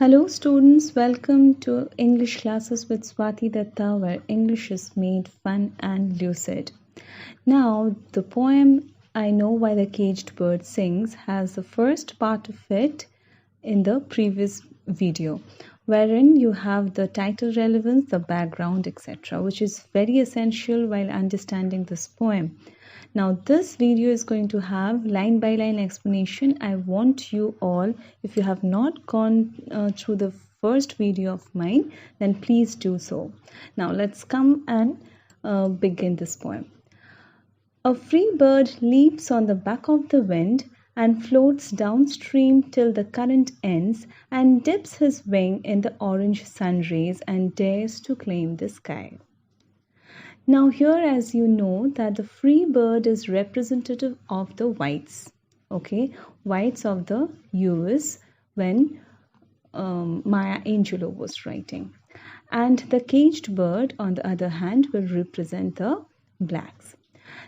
Hello students, welcome to English classes with Swati Datta where English is made fun and lucid. Now the poem I Know Why the Caged Bird Sings has the first part of it in the previous video, wherein you have the title relevance, the background, etc., which is very essential while understanding this poem. Now this video is going to have line by line explanation. I want you all, if you have not gone through the first video of mine, then please do so. Now let's come and begin this poem. A free bird leaps on the back of the wind and floats downstream till the current ends and dips his wing in the orange sun rays and dares to claim the sky. Now here, as you know, that the free bird is representative of the whites, okay, whites of the US when Maya Angelou was writing. And the caged bird, on the other hand, will represent the blacks.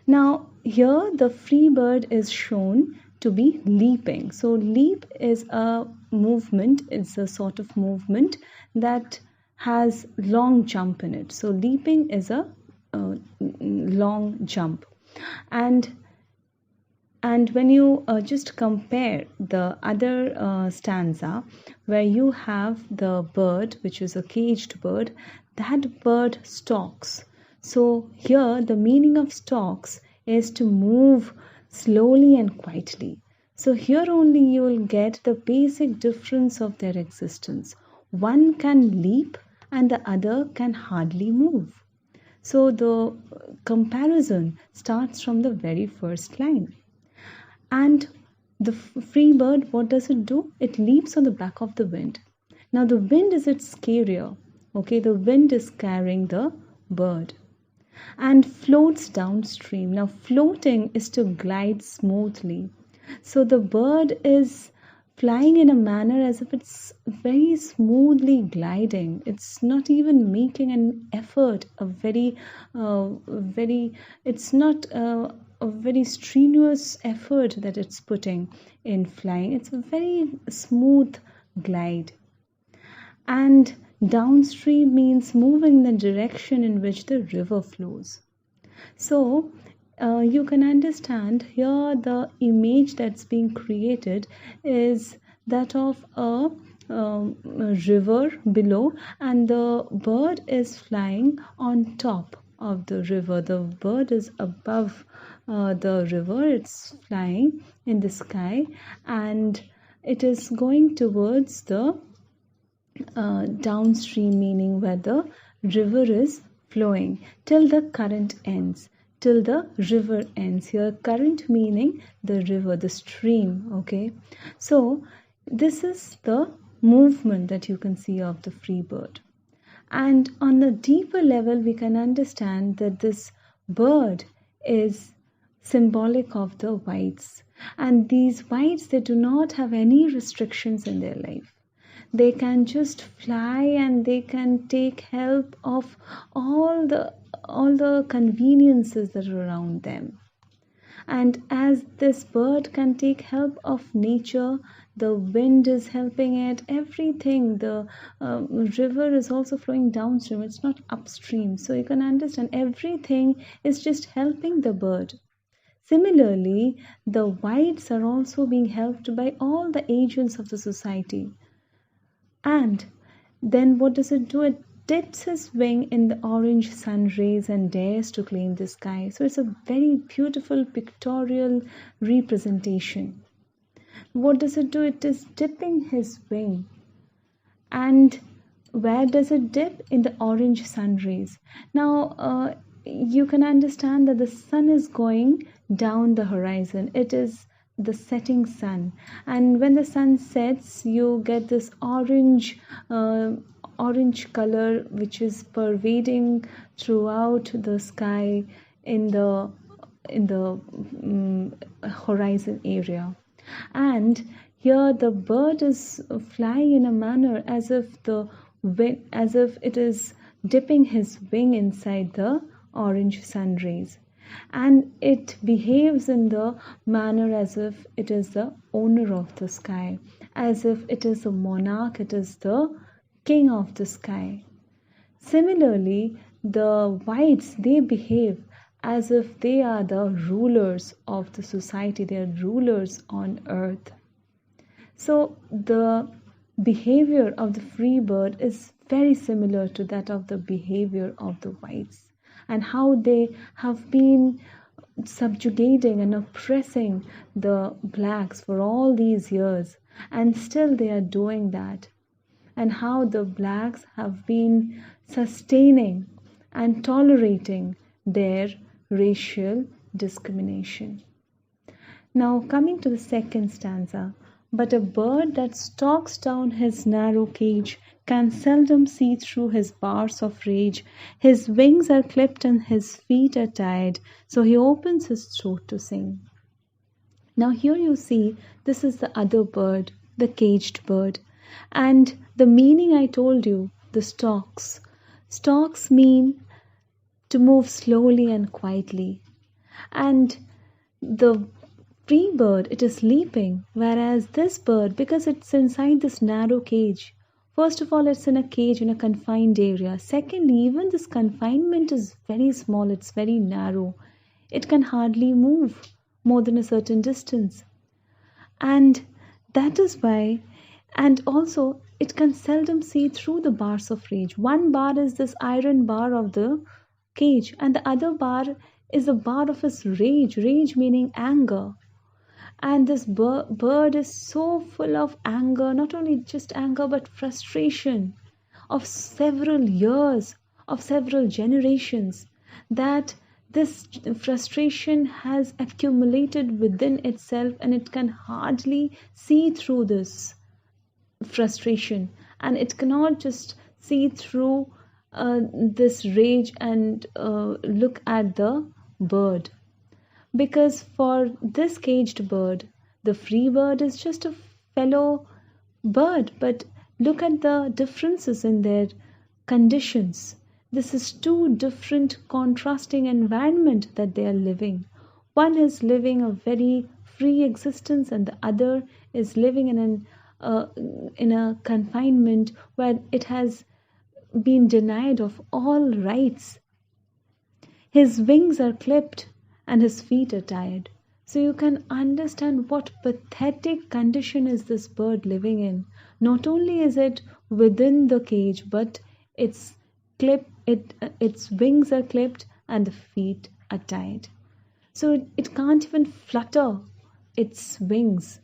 Now here the free bird is shown to be leaping. So leap is a movement, it's a sort of movement that has long jump in it. So leaping is a long jump, and when you just compare the other stanza where you have the bird, which is a caged bird, that bird stalks. So here the meaning of stalks is to move slowly and quietly. So here only you will get the basic difference of their existence. One can leap and the other can hardly move. So the comparison starts from the very first line. And the free bird, what does it do? It leaps on the back of the wind. Now the wind is its carrier. Okay, the wind is carrying the bird and floats downstream. Now floating is to glide smoothly. So the bird is flying in a manner as if it's very smoothly gliding. It's not even making an effort, it's not a very strenuous effort that it's putting in flying. It's a very smooth glide. And downstream means moving in the direction in which the river flows. So you can understand here the image that's being created is that of a river below, and the bird is flying on top of the river. The bird is above the river, it's flying in the sky, and it is going towards the downstream, meaning where the river is flowing till the current ends. Till the river ends. Here current meaning the river, the stream. Okay, so this is the movement that you can see of the free bird. And on the deeper level we can understand that this bird is symbolic of the whites, and these whites, they do not have any restrictions in their life. They can just fly and they can take help of all the conveniences that are around them. And as this bird can take help of nature, the wind is helping it, everything. The river is also flowing downstream, it's not upstream. So you can understand everything is just helping the bird. Similarly, the whites are also being helped by all the agents of the society. And then what does it do? It dips his wing in the orange sun rays and dares to claim the sky. So it's a very beautiful pictorial representation. What does it do? It is dipping his wing. And where does it dip? In the orange sun rays. Now you can understand that the sun is going down the horizon. It is the setting sun, and when the sun sets you get this orange color which is pervading throughout the sky in the horizon area. And here the bird is flying in a manner as if it is dipping his wing inside the orange sun rays, and it behaves in the manner as if it is the owner of the sky, as if it is a monarch, it is the king of the sky. Similarly, the whites, they behave as if they are the rulers of the society, they are rulers on earth. So the behavior of the free bird is very similar to that of the behavior of the whites, and how they have been subjugating and oppressing the blacks for all these years, and still they are doing that, and how the blacks have been sustaining and tolerating their racial discrimination. Now, coming to the second stanza, but a bird that stalks down his narrow cage can seldom see through his bars of rage. His wings are clipped and his feet are tied, so he opens his throat to sing. Now, here you see this is the other bird, the caged bird. And the meaning I told you, the stalks. Stalks mean to move slowly and quietly. And the free bird, it is leaping, whereas this bird, because it's inside this narrow cage, first of all, it's in a cage in a confined area. Secondly, even this confinement is very small, it's very narrow. It can hardly move more than a certain distance. And that is why, and also it can seldom see through the bars of rage. One bar is this iron bar of the cage, and the other bar is a bar of his rage, rage meaning anger. And this bird is so full of anger, not only just anger, but frustration of several years, of several generations, that this frustration has accumulated within itself, and it can hardly see through this frustration, and it cannot just see through this rage and look at the bird. Because for this caged bird, the free bird is just a fellow bird, but look at the differences in their conditions. This is two different contrasting environment that they are living. One is living a very free existence, and the other is living in a confinement where it has been denied of all rights. His wings are clipped and his feet are tied. So you can understand what pathetic condition is this bird living in. Not only is it within the cage, but its wings are clipped and the feet are tied. So it can't even flutter its wings,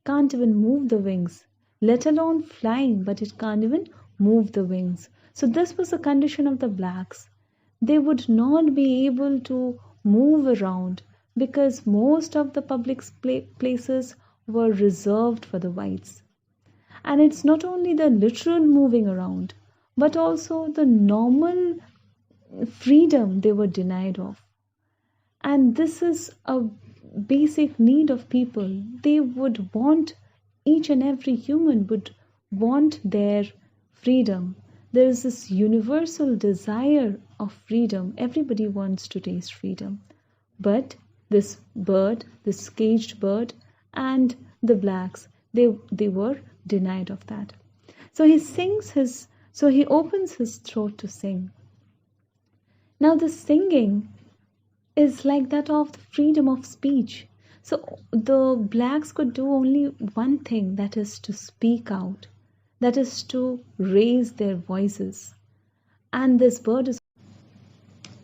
can't even move the wings, let alone flying, but it can't even move the wings. So this was the condition of the blacks. They would not be able to move around because most of the public places were reserved for the whites. And it's not only the literal moving around, but also the normal freedom they were denied of. And this is a basic need of people. They would want, each and every human would want their freedom. There is this universal desire of freedom. Everybody wants to taste freedom. But this bird, this caged bird, and the blacks, they were denied of that. So he opens his throat to sing. Now the singing is like that of the freedom of speech. So the blacks could do only one thing, that is to speak out, that is to raise their voices. And this bird is.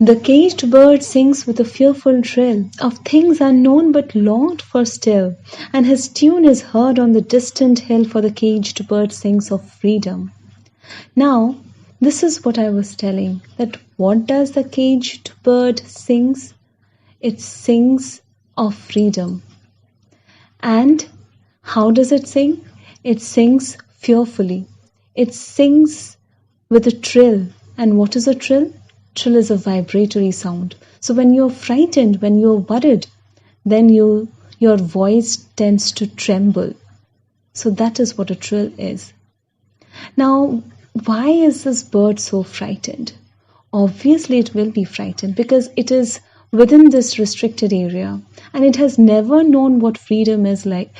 The caged bird sings with a fearful trill of things unknown but longed for still, and his tune is heard on the distant hill, for the caged bird sings of freedom. Now, this is what I was telling, that what does the caged bird sings? It sings of freedom. And how does it sing? It sings fearfully. It sings with a trill. And what is a trill? Trill is a vibratory sound. So when you're frightened, when you're worried, then your voice tends to tremble. So that is what a trill is. Now, why is this bird so frightened? Obviously, it will be frightened because it is within this restricted area, and it has never known what freedom is like.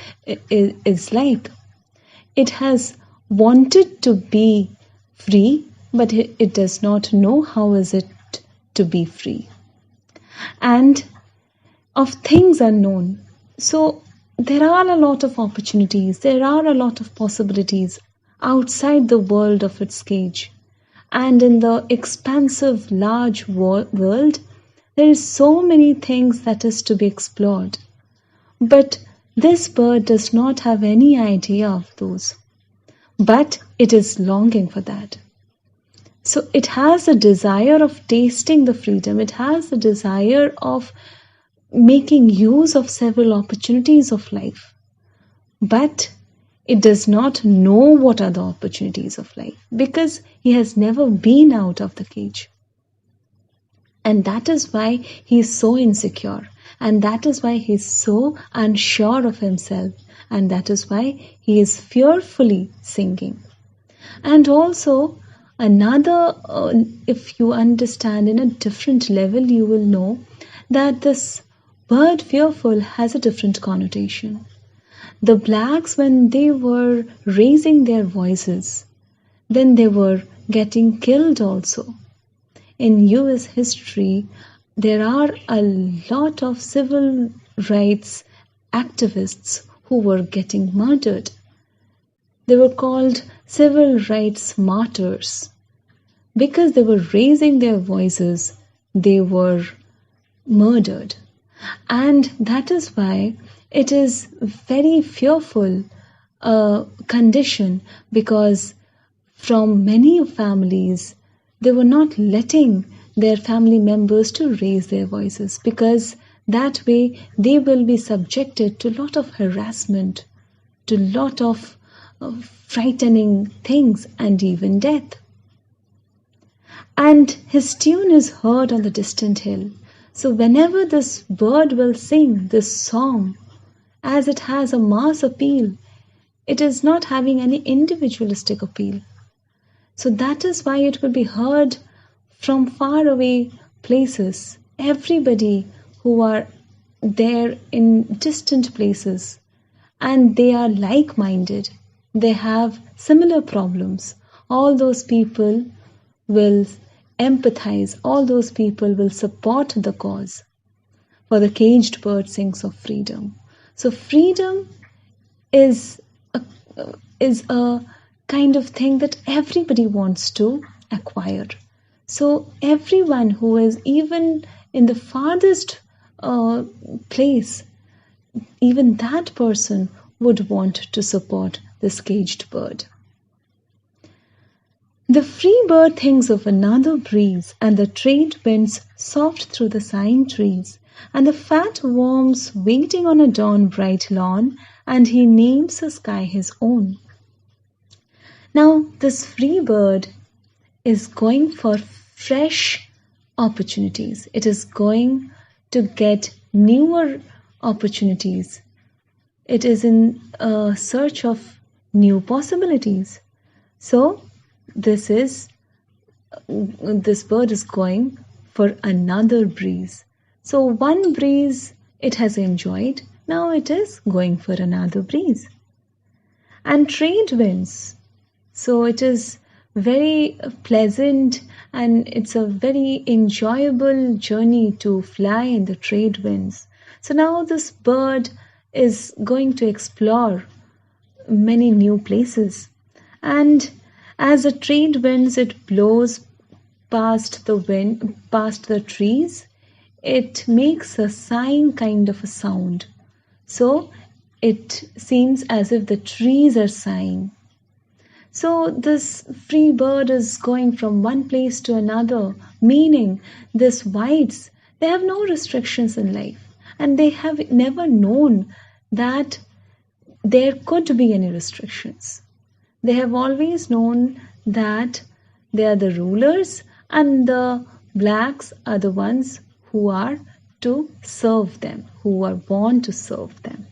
It has wanted to be free, but it does not know how is it to be free. And of things unknown. So there are a lot of opportunities, there are a lot of possibilities outside the world of its cage. And in the expansive, large world, there is so many things that is to be explored. But this bird does not have any idea of those. But it is longing for that. So it has a desire of tasting the freedom. It has a desire of making use of several opportunities of life. But it does not know what are the opportunities of life because he has never been out of the cage. And that is why he is so insecure. And that is why he is so unsure of himself. And that is why he is fearfully singing. And also, another, if you understand in a different level, you will know that this word fearful has a different connotation. The blacks, when they were raising their voices, then they were getting killed also. In US history, there are a lot of civil rights activists who were getting murdered. They were called civil rights martyrs. Because they were raising their voices, they were murdered. And that is why it is very fearful condition, because from many families, they were not letting their family members to raise their voices, because that way they will be subjected to a lot of harassment, to a lot of frightening things, and even death. And his tune is heard on the distant hill. So whenever this bird will sing this song, as it has a mass appeal, it is not having any individualistic appeal. So that is why it will be heard from far away places. Everybody who are there in distant places, and they are like-minded, they have similar problems. All those people will empathize, all those people will support the cause. For the caged bird sings of freedom. So freedom is a kind of thing that everybody wants to acquire. So everyone who is even in the farthest place, even that person would want to support this caged bird. The free bird thinks of another breeze, and the trade winds soft through the sighing trees, and the fat worms waiting on a dawn bright lawn, and he names the sky his own. Now, this free bird is going for fresh opportunities. It is going to get newer opportunities. It is in search of new possibilities. So, this bird is going for another breeze. So one breeze it has enjoyed, now it is going for another breeze. And trade winds, so it is very pleasant and it's a very enjoyable journey to fly in the trade winds. So now this bird is going to explore many new places, and as the trade winds it blows past the trees, it makes a sighing kind of a sound. So it seems as if the trees are sighing. So this free bird is going from one place to another, meaning this whites, they have no restrictions in life, and they have never known that there could be any restrictions. They have always known that they are the rulers and the blacks are the ones who are to serve them, who are born to serve them.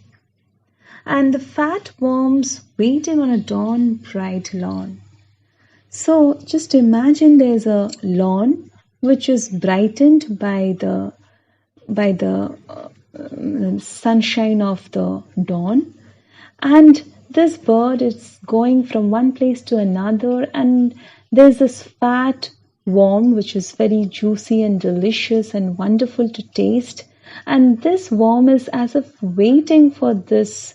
And the fat worms waiting on a dawn bright lawn. So just imagine there's a lawn which is brightened by the sunshine of the dawn, and this bird is going from one place to another, and there's this fat worm which is very juicy and delicious and wonderful to taste. And this worm is as if waiting for this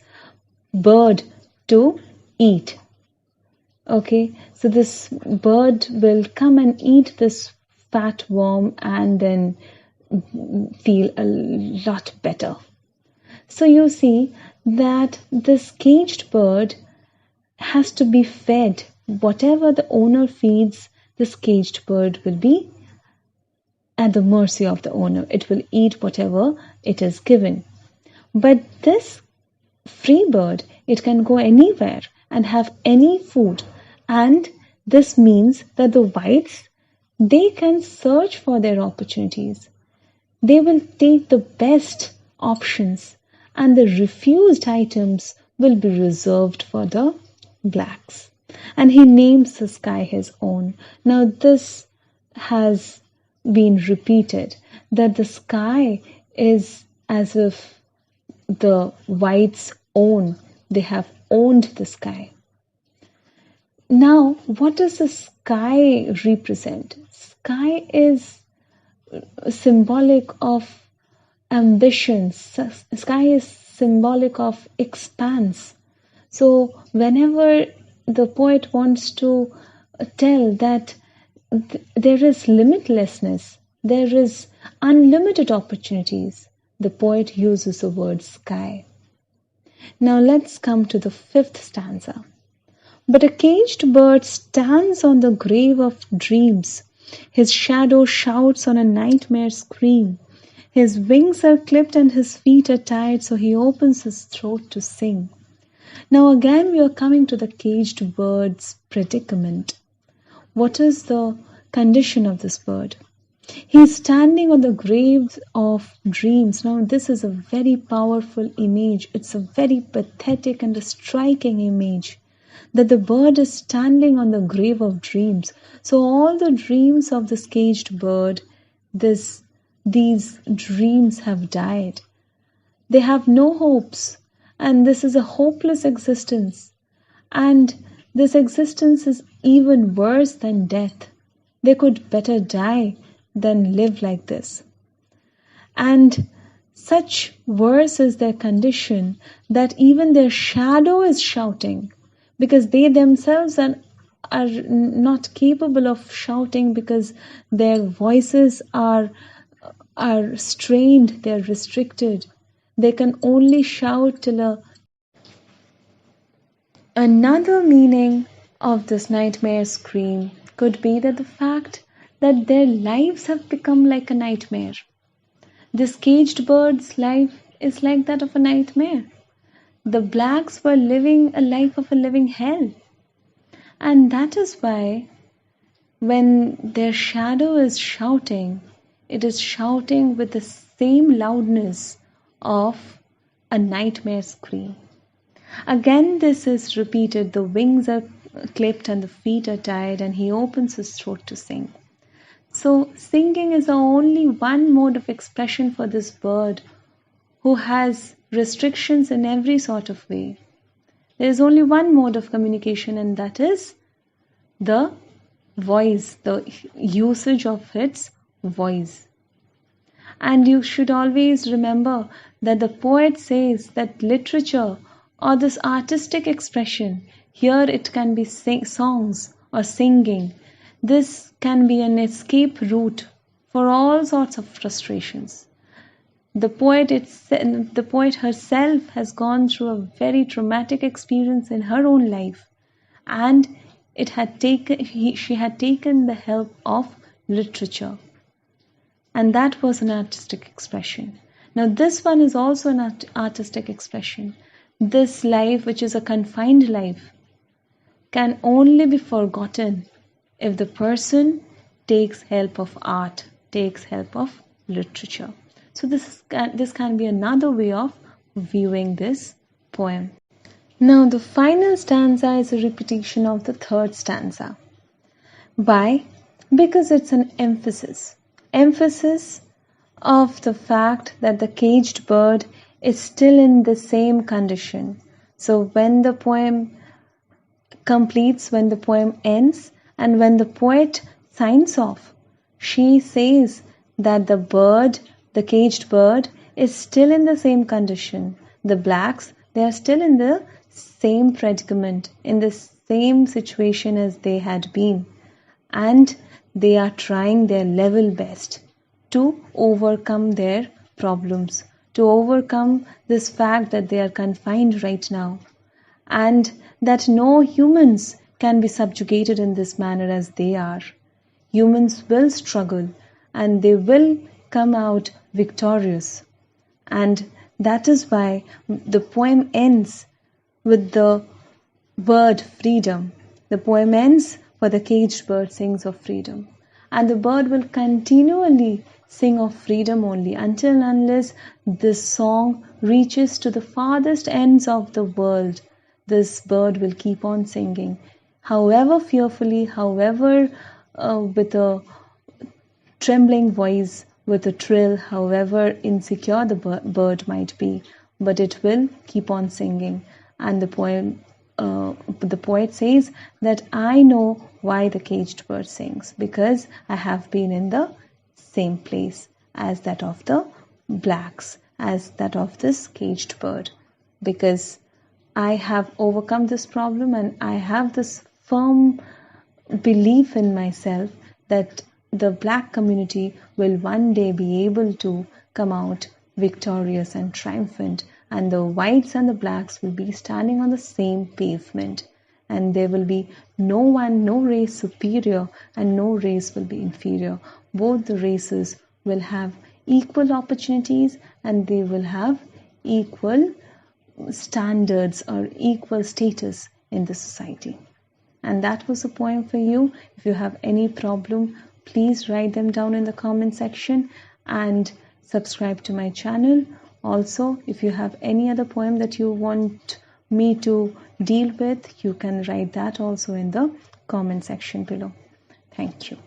bird to eat. Okay, so this bird will come and eat this fat worm and then feel a lot better. So you see that this caged bird has to be fed. Whatever the owner feeds, this caged bird will be at the mercy of the owner. It will eat whatever it is given. But this free bird, it can go anywhere and have any food. And this means that the whites, they can search for their opportunities. They will take the best options, and the refused items will be reserved for the blacks. And he names the sky his own. Now this has been repeated, that the sky is as if the whites own. They have owned the sky. Now, what does the sky represent? Sky is symbolic of ambition. Sky is symbolic of expanse. So whenever the poet wants to tell that there is limitlessness, there is unlimited opportunities, the poet uses the word sky. Now let's come to the fifth stanza. But a caged bird stands on the grave of dreams. His shadow shouts on a nightmare scream. His wings are clipped and his feet are tied, so he opens his throat to sing. Now again we are coming to the caged bird's predicament. What is the condition of this bird? He is standing on the grave of dreams. Now this is a very powerful image. It's a very pathetic and a striking image, that the bird is standing on the grave of dreams. So all the dreams of this caged bird, these dreams have died. They have no hopes, and this is a hopeless existence. And this existence is even worse than death. They could better die than live like this. And such worse is their condition that even their shadow is shouting, because they themselves are not capable of shouting, because their voices are strained, they are restricted. They can only shout till Another meaning of this nightmare scream could be that the fact that their lives have become like a nightmare. This caged bird's life is like that of a nightmare. The blacks were living a life of a living hell. And that is why when their shadow is shouting, it is shouting with the same loudness of a nightmare scream. Again this is repeated, the wings are clipped and the feet are tied, and he opens his throat to sing. So singing is the only one mode of expression for this bird who has restrictions in every sort of way. There is only one mode of communication, and that is the voice, the usage of its voice. And you should always remember that the poet says that literature or this artistic expression, here it can be songs or singing. This can be an escape route for all sorts of frustrations. The poet herself has gone through a very traumatic experience in her own life, and she had taken the help of literature, and that was an artistic expression. Now this one is also an artistic expression. This life, which is a confined life, can only be forgotten if the person takes help of art, takes help of literature. So this can be another way of viewing this poem. Now the final stanza is a repetition of the third stanza. Why? Because it's an emphasis of the fact that the caged bird is still in the same condition. So when the poem completes, when the poem ends, and when the poet signs off, she says that the caged bird, is still in the same condition. The blacks, they are still in the same predicament, in the same situation as they had been, and they are trying their level best to overcome their problems, to overcome this fact that they are confined right now, and that no humans can be subjugated in this manner as they are. Humans will struggle and they will come out victorious. And that is why the poem ends with the word freedom. The poem ends for the caged bird sings of freedom. And the bird will continually sing of freedom only until and unless this song reaches to the farthest ends of the world. This bird will keep on singing. However fearfully, however with a trembling voice, with a trill, however insecure the bird might be, but it will keep on singing. And the poet says that I know why the caged bird sings, because I have been in the same place as that of the blacks, as that of this caged bird, because I have overcome this problem and I have this firm belief in myself that the black community will one day be able to come out victorious and triumphant, and the whites and the blacks will be standing on the same pavement, and there will be no one, no race superior and no race will be inferior. Both the races will have equal opportunities and they will have equal standards or equal status in the society. And that was a poem for you. If you have any problem, please write them down in the comment section and subscribe to my channel. Also, if you have any other poem that you want me to deal with, you can write that also in the comment section below. Thank you.